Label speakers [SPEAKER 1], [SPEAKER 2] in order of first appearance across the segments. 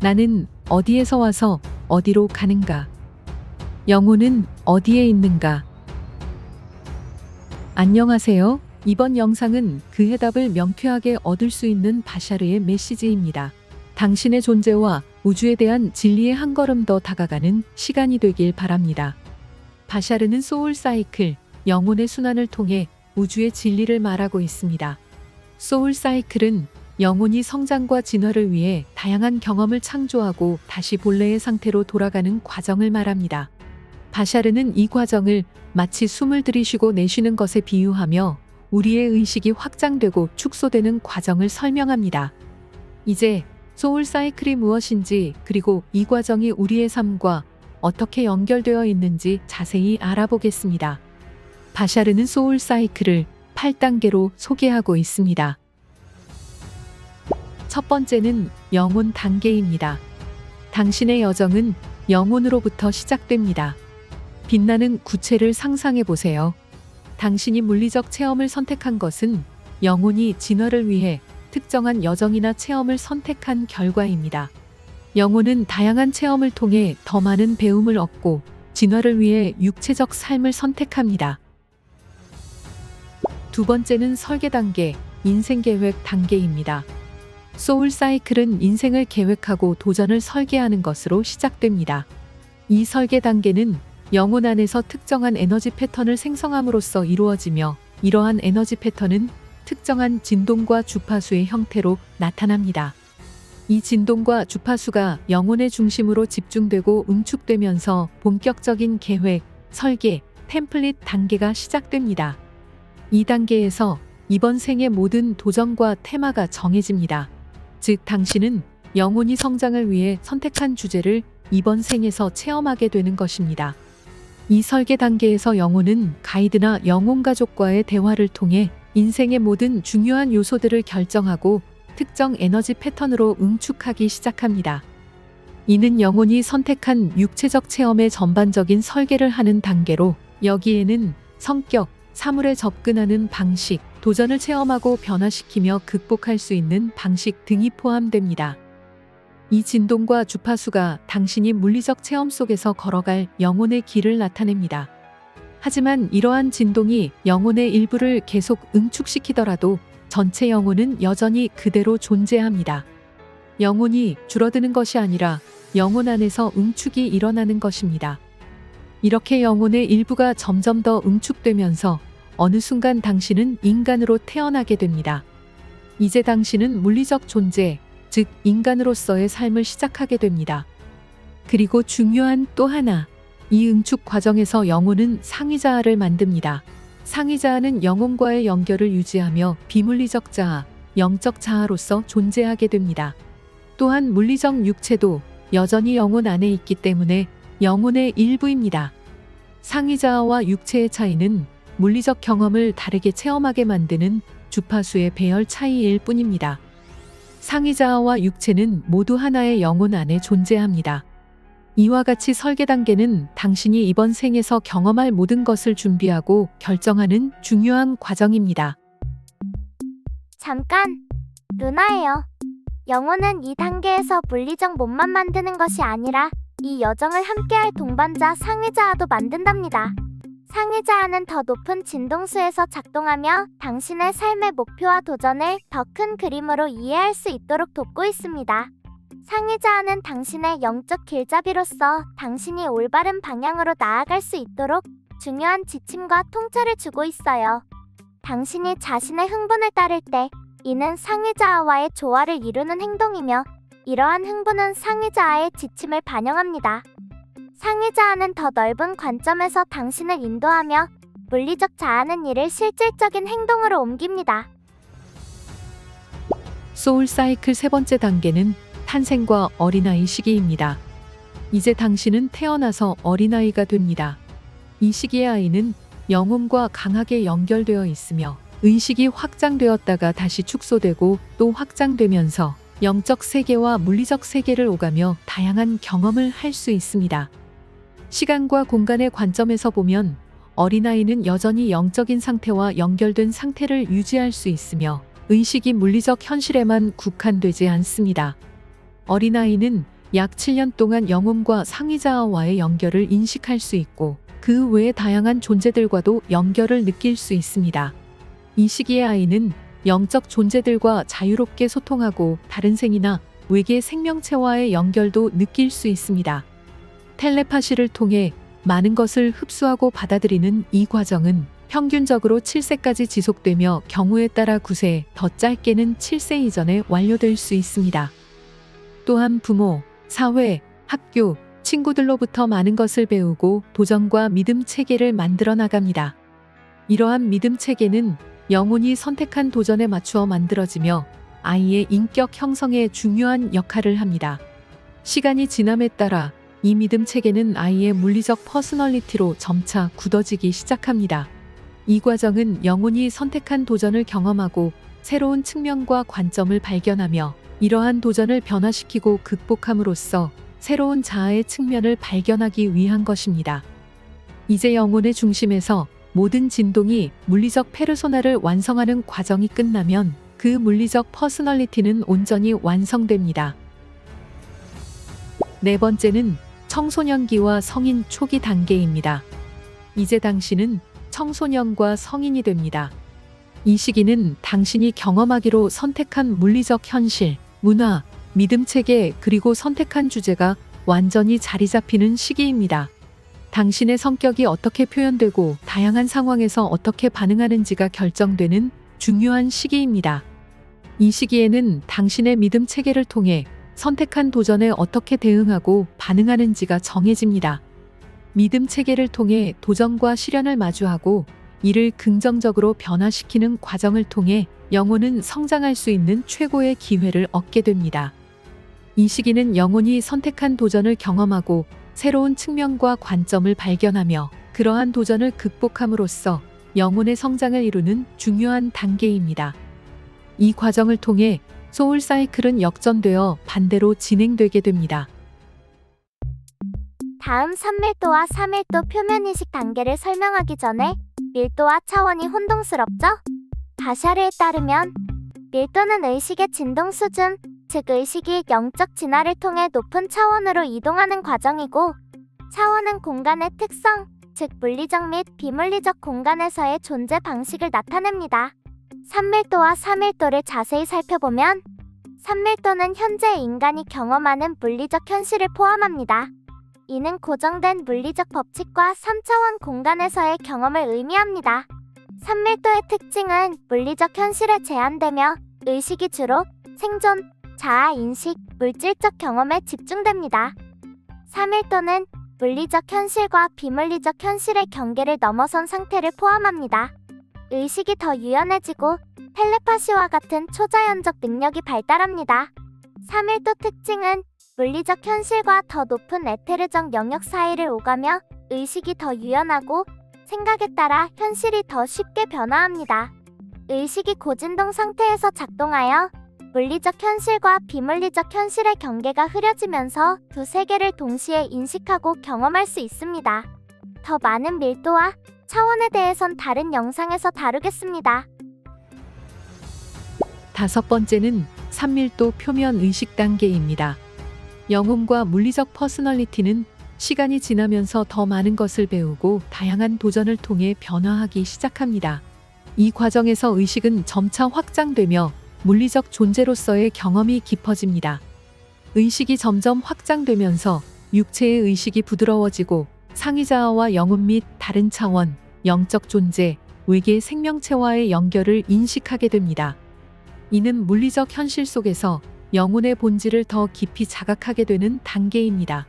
[SPEAKER 1] 나는 어디에서 와서 어디로 가는가? 영혼은 어디에 있는가? 안녕하세요. 이번 영상은 그 해답을 명쾌하게 얻을 수 있는 바샤르의 메시지입니다. 당신의 존재와 우주에 대한 진리에 한 걸음 더 다가가는 시간이 되길 바랍니다. 바샤르는 소울 사이클, 영혼의 순환을 통해 우주의 진리를 말하고 있습니다. 소울 사이클은 영혼이 성장과 진화를 위해 다양한 경험을 창조하고 다시 본래의 상태로 돌아가는 과정을 말합니다. 바샤르는 이 과정을 마치 숨을 들이쉬고 내쉬는 것에 비유하며 우리의 의식이 확장되고 축소되는 과정을 설명합니다. 이제 소울 사이클이 무엇인지, 그리고 이 과정이 우리의 삶과 어떻게 연결되어 있는지 자세히 알아보겠습니다. 바샤르는 소울 사이클을 8단계로 소개하고 있습니다. 첫 번째는 영혼 단계입니다. 당신의 여정은 영혼으로부터 시작됩니다. 빛나는 구체를 상상해 보세요. 당신이 물리적 체험을 선택한 것은 영혼이 진화를 위해 특정한 여정이나 체험을 선택한 결과입니다. 영혼은 다양한 체험을 통해 더 많은 배움을 얻고 진화를 위해 육체적 삶을 선택합니다. 두 번째는 설계 단계, 인생 계획 단계입니다. 소울 사이클은 인생을 계획하고 도전을 설계하는 것으로 시작됩니다. 이 설계 단계는 영혼 안에서 특정한 에너지 패턴을 생성함으로써 이루어지며, 이러한 에너지 패턴은 특정한 진동과 주파수의 형태로 나타납니다. 이 진동과 주파수가 영혼의 중심으로 집중되고 응축되면서 본격적인 계획, 설계, 템플릿 단계가 시작됩니다. 이 단계에서 이번 생의 모든 도전과 테마가 정해집니다. 즉, 당신은 영혼이 성장을 위해 선택한 주제를 이번 생에서 체험하게 되는 것입니다. 이 설계 단계에서 영혼은 가이드나 영혼 가족과의 대화를 통해 인생의 모든 중요한 요소들을 결정하고 특정 에너지 패턴으로 응축하기 시작합니다. 이는 영혼이 선택한 육체적 체험의 전반적인 설계를 하는 단계로, 여기에는 성격, 사물에 접근하는 방식, 도전을 체험하고 변화시키며 극복할 수 있는 방식 등이 포함됩니다. 이 진동과 주파수가 당신이 물리적 체험 속에서 걸어갈 영혼의 길을 나타냅니다. 하지만 이러한 진동이 영혼의 일부를 계속 응축시키더라도 전체 영혼은 여전히 그대로 존재합니다. 영혼이 줄어드는 것이 아니라 영혼 안에서 응축이 일어나는 것입니다. 이렇게 영혼의 일부가 점점 더 응축되면서 어느 순간 당신은 인간으로 태어나게 됩니다. 이제 당신은 물리적 존재, 즉 인간으로서의 삶을 시작하게 됩니다. 그리고 중요한 또 하나, 이 응축 과정에서 영혼은 상위자아를 만듭니다. 상위자아는 영혼과의 연결을 유지하며 비물리적 자아, 영적 자아로서 존재하게 됩니다. 또한 물리적 육체도 여전히 영혼 안에 있기 때문에 영혼의 일부입니다. 상위자아와 육체의 차이는 물리적 경험을 다르게 체험하게 만드는 주파수의 배열 차이일 뿐입니다. 상위자아와 육체는 모두 하나의 영혼 안에 존재합니다. 이와 같이 설계 단계는 당신이 이번 생에서 경험할 모든 것을 준비하고 결정하는 중요한 과정입니다.
[SPEAKER 2] 잠깐! 루나예요. 영혼은 이 단계에서 물리적 몸만 만드는 것이 아니라 이 여정을 함께할 동반자 상위자아도 만든답니다. 상위자아는 더 높은 진동수에서 작동하며 당신의 삶의 목표와 도전을 더 큰 그림으로 이해할 수 있도록 돕고 있습니다. 상위자아는 당신의 영적 길잡이로서 당신이 올바른 방향으로 나아갈 수 있도록 중요한 지침과 통찰을 주고 있어요. 당신이 자신의 흥분을 따를 때 이는 상위자아와의 조화를 이루는 행동이며, 이러한 흥분은 상위자아의 지침을 반영합니다. 상위자아는 더 넓은 관점에서 당신을 인도하며 물리적 자아는 이를 실질적인 행동으로 옮깁니다.
[SPEAKER 1] 소울 사이클 세 번째 단계는 탄생과 어린아이 시기입니다. 이제 당신은 태어나서 어린아이가 됩니다. 이 시기의 아이는 영혼과 강하게 연결되어 있으며 의식이 확장되었다가 다시 축소되고 또 확장되면서 영적 세계와 물리적 세계를 오가며 다양한 경험을 할 수 있습니다. 시간과 공간의 관점에서 보면 어린아이는 여전히 영적인 상태와 연결된 상태를 유지할 수 있으며 의식이 물리적 현실에만 국한되지 않습니다. 어린아이는 약 7년 동안 영혼과 상위자아와의 연결을 인식할 수 있고 그 외의 다양한 존재들과도 연결을 느낄 수 있습니다. 이 시기의 아이는 영적 존재들과 자유롭게 소통하고 다른 생이나 외계 생명체와의 연결도 느낄 수 있습니다. 텔레파시를 통해 많은 것을 흡수하고 받아들이는 이 과정은 평균적으로 7세까지 지속되며 경우에 따라 9세, 더 짧게는 7세 이전에 완료될 수 있습니다. 또한 부모, 사회, 학교, 친구들로부터 많은 것을 배우고 도전과 믿음 체계를 만들어 나갑니다. 이러한 믿음 체계는 영혼이 선택한 도전에 맞추어 만들어지며 아이의 인격 형성에 중요한 역할을 합니다. 시간이 지남에 따라 이 믿음 체계는 아이의 물리적 퍼스널리티로 점차 굳어지기 시작합니다. 이 과정은 영혼이 선택한 도전을 경험하고 새로운 측면과 관점을 발견하며 이러한 도전을 변화시키고 극복함으로써 새로운 자아의 측면을 발견하기 위한 것입니다. 이제 영혼의 중심에서 모든 진동이 물리적 페르소나를 완성하는 과정이 끝나면 그 물리적 퍼스널리티는 온전히 완성됩니다. 네 번째는 청소년기와 성인 초기 단계입니다. 이제 당신은 청소년과 성인이 됩니다. 이 시기는 당신이 경험하기로 선택한 물리적 현실, 문화, 믿음 체계 그리고 선택한 주제가 완전히 자리 잡히는 시기입니다. 당신의 성격이 어떻게 표현되고 다양한 상황에서 어떻게 반응하는지가 결정되는 중요한 시기입니다. 이 시기에는 당신의 믿음 체계를 통해 선택한 도전에 어떻게 대응하고 반응하는지가 정해집니다. 믿음 체계를 통해 도전과 시련을 마주하고 이를 긍정적으로 변화시키는 과정을 통해 영혼은 성장할 수 있는 최고의 기회를 얻게 됩니다. 이 시기는 영혼이 선택한 도전을 경험하고 새로운 측면과 관점을 발견하며 그러한 도전을 극복함으로써 영혼의 성장을 이루는 중요한 단계입니다. 이 과정을 통해 소울 사이클은 역전되어 반대로 진행되게 됩니다.
[SPEAKER 2] 다음 산밀도와 사밀도 표면인식 단계를 설명하기 전에 밀도와 차원이 혼동스럽죠? 다샤르에 따르면 밀도는 의식의 진동 수준, 즉 의식이 영적 진화를 통해 높은 차원으로 이동하는 과정이고, 차원은 공간의 특성, 즉 물리적 및 비물리적 공간에서의 존재 방식을 나타냅니다. 산밀도와 사밀도를 자세히 살펴보면 산밀도는 현재 인간이 경험하는 물리적 현실을 포함합니다. 이는 고정된 물리적 법칙과 3차원 공간에서의 경험을 의미합니다. 산밀도의 특징은 물리적 현실에 제한되며 의식이 주로 생존, 자아 인식, 물질적 경험에 집중됩니다. 사밀도는 물리적 현실과 비물리적 현실의 경계를 넘어선 상태를 포함합니다. 의식이 더 유연해지고 텔레파시와 같은 초자연적 능력이 발달합니다. 사밀도 특징은 물리적 현실과 더 높은 에테르적 영역 사이를 오가며 의식이 더 유연하고 생각에 따라 현실이 더 쉽게 변화합니다. 의식이 고진동 상태에서 작동하여 물리적 현실과 비물리적 현실의 경계가 흐려지면서 두 세계를 동시에 인식하고 경험할 수 있습니다. 더 많은 밀도와 차원에 대해선 다른 영상에서 다루겠습니다.
[SPEAKER 1] 다섯 번째는 산밀도 표면 의식 단계입니다. 영혼과 물리적 퍼스널리티는 시간이 지나면서 더 많은 것을 배우고 다양한 도전을 통해 변화하기 시작합니다. 이 과정에서 의식은 점차 확장되며 물리적 존재로서의 경험이 깊어집니다. 의식이 점점 확장되면서 육체의 의식이 부드러워지고 상위자아와 영혼 및 다른 차원, 영적 존재, 외계 생명체와의 연결을 인식하게 됩니다. 이는 물리적 현실 속에서 영혼의 본질을 더 깊이 자각하게 되는 단계입니다.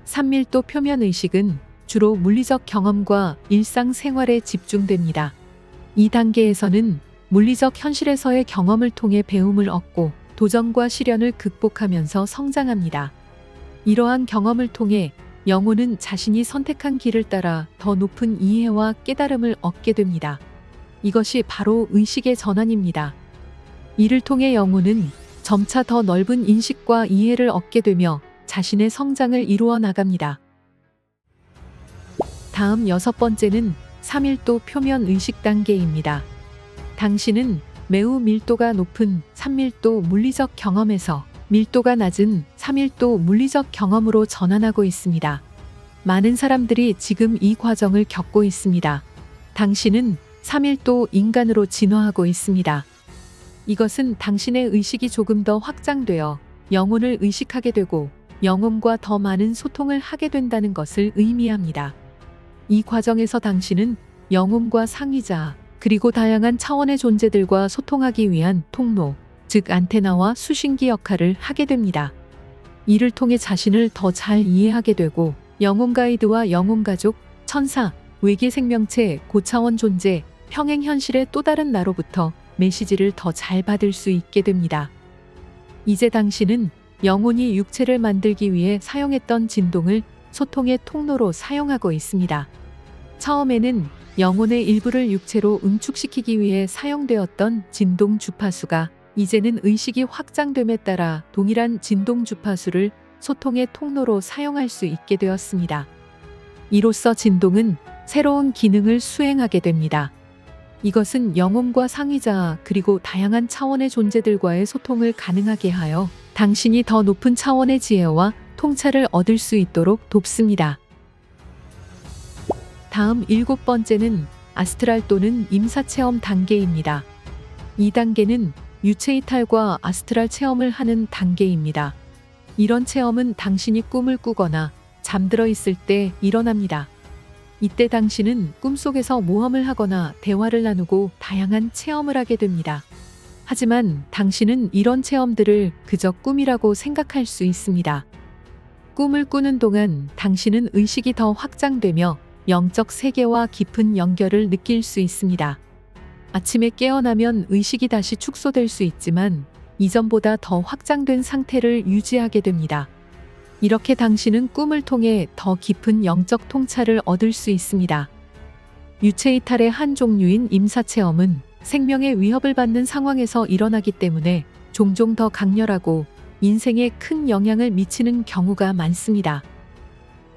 [SPEAKER 1] 산밀도 표면 의식은 주로 물리적 경험과 일상생활에 집중됩니다. 이 단계에서는 물리적 현실에서의 경험을 통해 배움을 얻고 도전과 시련을 극복하면서 성장합니다. 이러한 경험을 통해 영혼은 자신이 선택한 길을 따라 더 높은 이해와 깨달음을 얻게 됩니다. 이것이 바로 의식의 전환입니다. 이를 통해 영혼은 점차 더 넓은 인식과 이해를 얻게 되며 자신의 성장을 이루어 나갑니다. 다음 여섯 번째는 사밀도 표면 의식 단계입니다. 당신은 매우 밀도가 높은 산밀도 물리적 경험에서 밀도가 낮은 3일도 물리적 경험으로 전환하고 있습니다. 많은 사람들이 지금 이 과정을 겪고 있습니다. 당신은 3일도 인간으로 진화하고 있습니다. 이것은 당신의 의식이 조금 더 확장되어 영혼을 의식하게 되고 영혼과 더 많은 소통을 하게 된다는 것을 의미합니다. 이 과정에서 당신은 영혼과 상위자, 그리고 다양한 차원의 존재들과 소통하기 위한 통로, 즉 안테나와 수신기 역할을 하게 됩니다. 이를 통해 자신을 더 잘 이해하게 되고 영혼 가이드와 영혼 가족, 천사, 외계 생명체, 고차원 존재, 평행 현실의 또 다른 나로부터 메시지를 더 잘 받을 수 있게 됩니다. 이제 당신은 영혼이 육체를 만들기 위해 사용했던 진동을 소통의 통로로 사용하고 있습니다. 처음에는 영혼의 일부를 육체로 응축시키기 위해 사용되었던 진동 주파수가 이제는 의식이 확장됨에 따라 동일한 진동 주파수를 소통의 통로로 사용할 수 있게 되었습니다. 이로써 진동은 새로운 기능을 수행하게 됩니다. 이것은 영혼과 상위자 그리고 다양한 차원의 존재들과의 소통을 가능하게 하여 당신이 더 높은 차원의 지혜와 통찰을 얻을 수 있도록 돕습니다. 다음 7번째는 아스트랄 또는 임사체험 단계입니다. 이 단계는 유체이탈과 아스트랄 체험을 하는 단계입니다. 이런 체험은 당신이 꿈을 꾸거나 잠들어 있을 때 일어납니다. 이때 당신은 꿈속에서 모험을 하거나 대화를 나누고 다양한 체험을 하게 됩니다. 하지만 당신은 이런 체험들을 그저 꿈이라고 생각할 수 있습니다. 꿈을 꾸는 동안 당신은 의식이 더 확장되며 영적 세계와 깊은 연결을 느낄 수 있습니다. 아침에 깨어나면 의식이 다시 축소될 수 있지만 이전보다 더 확장된 상태를 유지하게 됩니다. 이렇게 당신은 꿈을 통해 더 깊은 영적 통찰을 얻을 수 있습니다. 유체이탈의 한 종류인 임사체험은 생명의 위협을 받는 상황에서 일어나기 때문에 종종 더 강렬하고 인생에 큰 영향을 미치는 경우가 많습니다.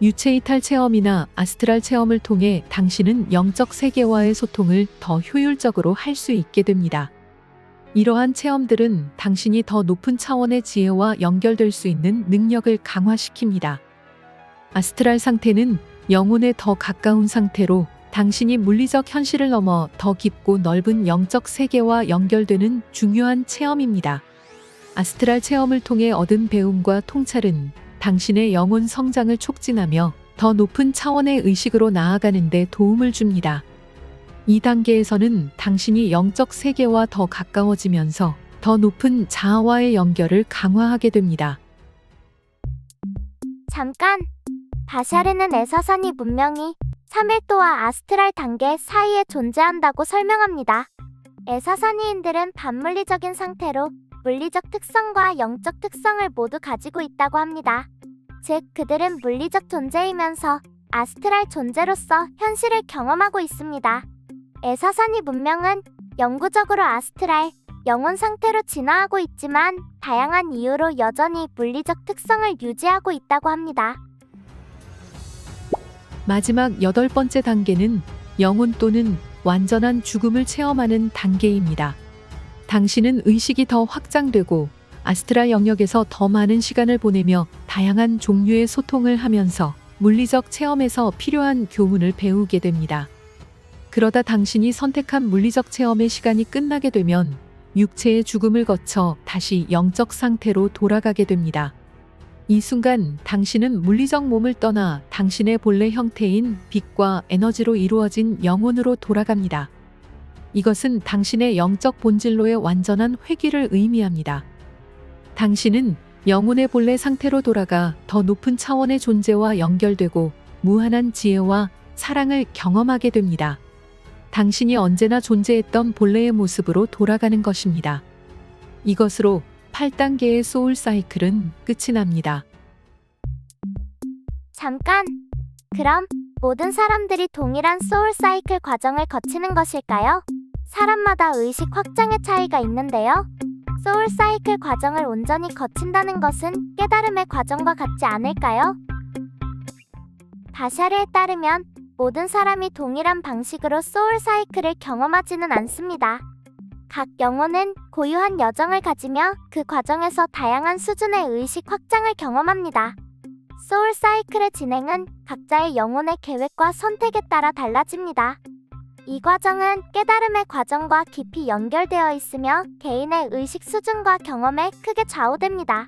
[SPEAKER 1] 유체이탈 체험이나 아스트랄 체험을 통해 당신은 영적 세계와의 소통을 더 효율적으로 할 수 있게 됩니다. 이러한 체험들은 당신이 더 높은 차원의 지혜와 연결될 수 있는 능력을 강화시킵니다. 아스트랄 상태는 영혼에 더 가까운 상태로 당신이 물리적 현실을 넘어 더 깊고 넓은 영적 세계와 연결되는 중요한 체험입니다. 아스트랄 체험을 통해 얻은 배움과 통찰은 당신의 영혼 성장을 촉진하며 더 높은 차원의 의식으로 나아가는 데 도움을 줍니다. 이 단계에서는 당신이 영적 세계와 더 가까워지면서 더 높은 자아와의 연결을 강화하게 됩니다.
[SPEAKER 2] 잠깐! 바샤르는 에사산이 문명이 3일도와 아스트랄 단계 사이에 존재한다고 설명합니다. 에사사니인들은 반물리적인 상태로 물리적 특성과 영적 특성을 모두 가지고 있다고 합니다. 즉, 그들은 물리적 존재이면서 아스트랄 존재로서 현실을 경험하고 있습니다. 에사사니 문명은 영구적으로 아스트랄, 영혼 상태로 진화하고 있지만 다양한 이유로 여전히 물리적 특성을 유지하고 있다고 합니다.
[SPEAKER 1] 마지막 8번째 단계는 영혼 또는 완전한 죽음을 체험하는 단계입니다. 당신은 의식이 더 확장되고 아스트랄 영역에서 더 많은 시간을 보내며 다양한 종류의 소통을 하면서 물리적 체험에서 필요한 교훈을 배우게 됩니다. 그러다 당신이 선택한 물리적 체험의 시간이 끝나게 되면 육체의 죽음을 거쳐 다시 영적 상태로 돌아가게 됩니다. 이 순간 당신은 물리적 몸을 떠나 당신의 본래 형태인 빛과 에너지로 이루어진 영혼으로 돌아갑니다. 이것은 당신의 영적 본질로의 완전한 회귀를 의미합니다. 당신은 영혼의 본래 상태로 돌아가 더 높은 차원의 존재와 연결되고 무한한 지혜와 사랑을 경험하게 됩니다. 당신이 언제나 존재했던 본래의 모습으로 돌아가는 것입니다. 이것으로 8단계의 소울 사이클은 끝이 납니다.
[SPEAKER 2] 잠깐! 그럼 모든 사람들이 동일한 소울 사이클 과정을 거치는 것일까요? 사람마다 의식 확장의 차이가 있는데요. 소울 사이클 과정을 온전히 거친다는 것은 깨달음의 과정과 같지 않을까요? 바샤르에 따르면 모든 사람이 동일한 방식으로 소울 사이클을 경험하지는 않습니다. 각 영혼은 고유한 여정을 가지며 그 과정에서 다양한 수준의 의식 확장을 경험합니다. 소울 사이클의 진행은 각자의 영혼의 계획과 선택에 따라 달라집니다. 이 과정은 깨달음의 과정과 깊이 연결되어 있으며 개인의 의식 수준과 경험에 크게 좌우됩니다.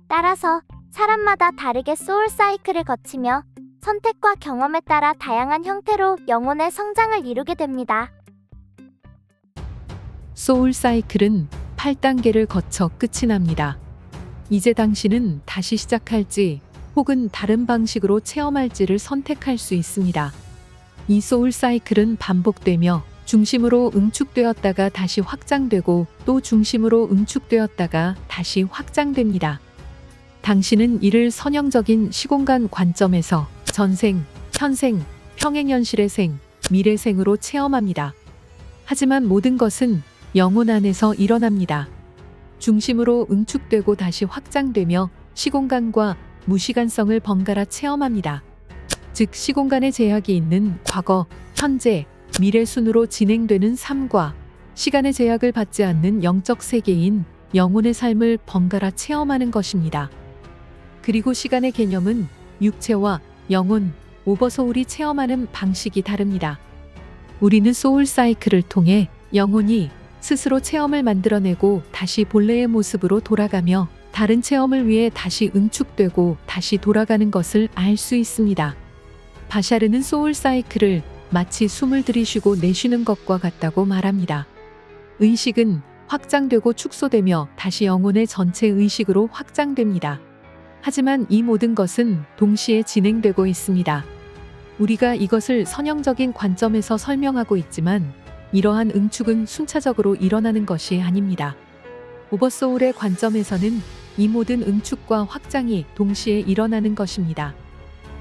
[SPEAKER 2] 따라서 사람마다 다르게 소울 사이클을 거치며 선택과 경험에 따라 다양한 형태로 영혼의 성장을 이루게 됩니다.
[SPEAKER 1] 소울 사이클은 8단계를 거쳐 끝이 납니다. 이제 당신은 다시 시작할지 혹은 다른 방식으로 체험할지를 선택할 수 있습니다. 이 소울 사이클은 반복되며 중심으로 응축되었다가 다시 확장되고 또 중심으로 응축되었다가 다시 확장됩니다. 당신은 이를 선형적인 시공간 관점에서 전생, 현생, 평행현실의 생, 미래생으로 체험합니다. 하지만 모든 것은 영혼 안에서 일어납니다. 중심으로 응축되고 다시 확장되며 시공간과 무시간성을 번갈아 체험합니다. 즉 시공간의 제약이 있는 과거, 현재, 미래 순으로 진행되는 삶과 시간의 제약을 받지 않는 영적 세계인 영혼의 삶을 번갈아 체험하는 것입니다. 그리고 시간의 개념은 육체와 영혼, 오버소울이 체험하는 방식이 다릅니다. 우리는 소울 사이클을 통해 영혼이 스스로 체험을 만들어내고 다시 본래의 모습으로 돌아가며 다른 체험을 위해 다시 응축되고 다시 돌아가는 것을 알 수 있습니다. 바샤르는 소울 사이클을 마치 숨을 들이쉬고 내쉬는 것과 같다고 말합니다. 의식은 확장되고 축소되며 다시 영혼의 전체 의식으로 확장됩니다. 하지만 이 모든 것은 동시에 진행되고 있습니다. 우리가 이것을 선형적인 관점에서 설명하고 있지만 이러한 응축은 순차적으로 일어나는 것이 아닙니다. 오버소울의 관점에서는 이 모든 응축과 확장이 동시에 일어나는 것입니다.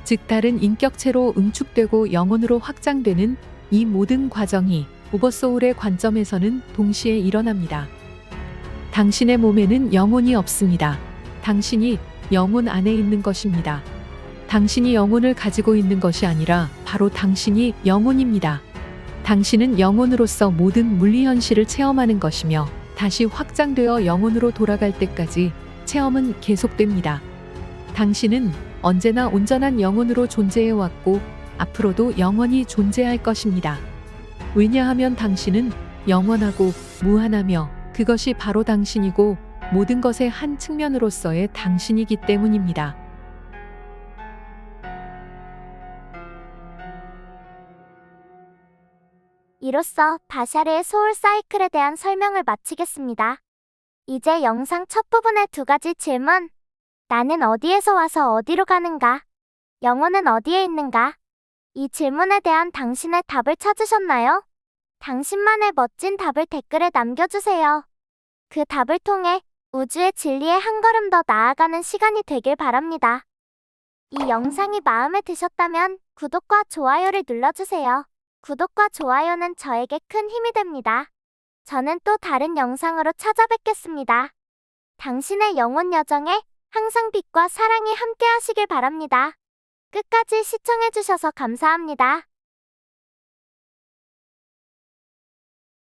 [SPEAKER 1] 즉 다른 인격체로 응축되고 영혼으로 확장되는 이 모든 과정이 오버소울의 관점에서는 동시에 일어납니다. 당신의 몸에는 영혼이 없습니다. 당신이 영혼 안에 있는 것입니다. 당신이 영혼을 가지고 있는 것이 아니라 바로 당신이 영혼입니다. 당신은 영혼으로서 모든 물리현실을 체험하는 것이며 다시 확장되어 영혼으로 돌아갈 때까지 체험은 계속됩니다. 당신은 언제나 온전한 영혼으로 존재해왔고 앞으로도 영원히 존재할 것입니다. 왜냐하면 당신은 영원하고 무한하며 그것이 바로 당신이고 모든 것의 한 측면으로서의 당신이기 때문입니다.
[SPEAKER 2] 이로써 바샤르의 소울 사이클에 대한 설명을 마치겠습니다. 이제 영상 첫 부분의 두 가지 질문. 나는 어디에서 와서 어디로 가는가? 영혼은 어디에 있는가? 이 질문에 대한 당신의 답을 찾으셨나요? 당신만의 멋진 답을 댓글에 남겨주세요. 그 답을 통해 우주의 진리에 한 걸음 더 나아가는 시간이 되길 바랍니다. 이 영상이 마음에 드셨다면 구독과 좋아요를 눌러주세요. 구독과 좋아요는 저에게 큰 힘이 됩니다. 저는 또 다른 영상으로 찾아뵙겠습니다. 당신의 영혼 여정에 항상 빛과 사랑이 함께 하시길 바랍니다. 끝까지 시청해주셔서 감사합니다.